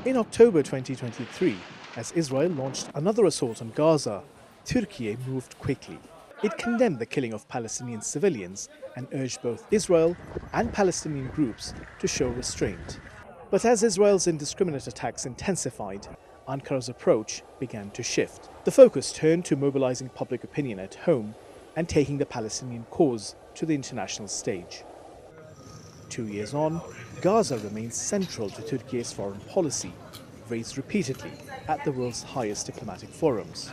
In October 2023, as Israel launched another assault on Gaza, Türkiye moved quickly. It condemned the killing of Palestinian civilians and urged both Israel and Palestinian groups to show restraint. But as Israel's indiscriminate attacks intensified, Ankara's approach began to shift. The focus turned to mobilizing public opinion at home and taking the Palestinian cause to the international stage. 2 years on, Gaza remains central to Turkey's foreign policy, raised repeatedly at the world's highest diplomatic forums.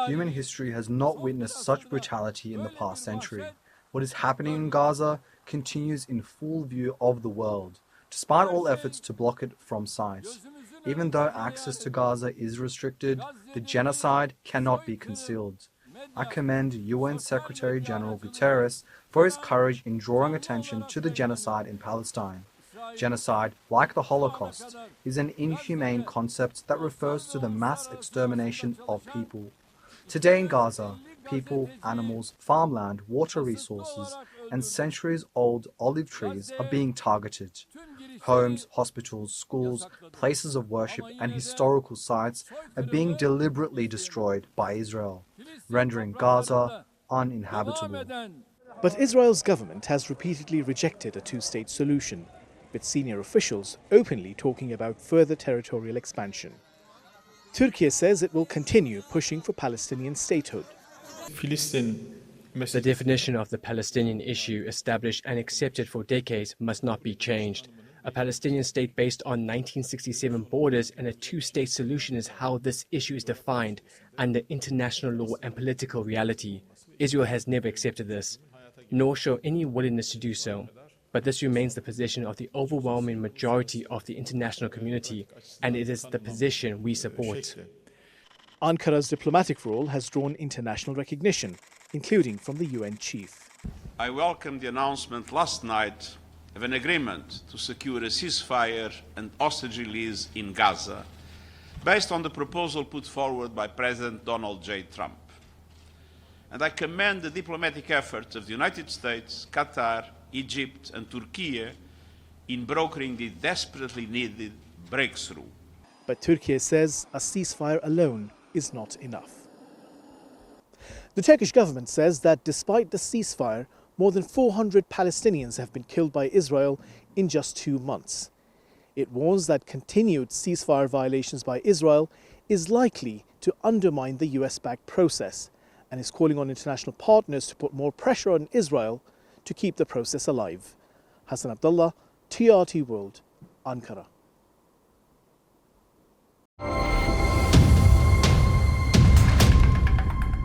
Human history has not witnessed such brutality in the past century. What is happening in Gaza continues in full view of the world, despite all efforts to block it from sight. Even though access to Gaza is restricted, the genocide cannot be concealed. I commend UN Secretary-General Guterres for his courage in drawing attention to the genocide in Palestine. Genocide, like the Holocaust, is an inhumane concept that refers to the mass extermination of people. Today in Gaza, people, animals, farmland, water resources, and centuries-old olive trees are being targeted. Homes, hospitals, schools, places of worship, and historical sites are being deliberately destroyed by Israel, rendering Gaza uninhabitable. But Israel's government has repeatedly rejected a two-state solution, with senior officials openly talking about further territorial expansion. Turkey says it will continue pushing for Palestinian statehood. The definition of the Palestinian issue, established and accepted for decades, must not be changed. A Palestinian state based on 1967 borders and a two-state solution is how this issue is defined under international law and political reality. Israel has never accepted this, nor show any willingness to do so. But this remains the position of the overwhelming majority of the international community, and it is the position we support. Ankara's diplomatic role has drawn international recognition, including from the UN chief. I welcome the announcement last night of an agreement to secure a ceasefire and hostage release in Gaza, based on the proposal put forward by President Donald J. Trump. And I commend the diplomatic efforts of the United States, Qatar, Egypt and Turkey in brokering the desperately needed breakthrough. But Turkey says a ceasefire alone is not enough. The Turkish government says that despite the ceasefire, more than 400 Palestinians have been killed by Israel in just 2 months. It warns that continued ceasefire violations by Israel is likely to undermine the US-backed process and is calling on international partners to put more pressure on Israel to keep the process alive. Hasan Abdullah, TRT World, Ankara.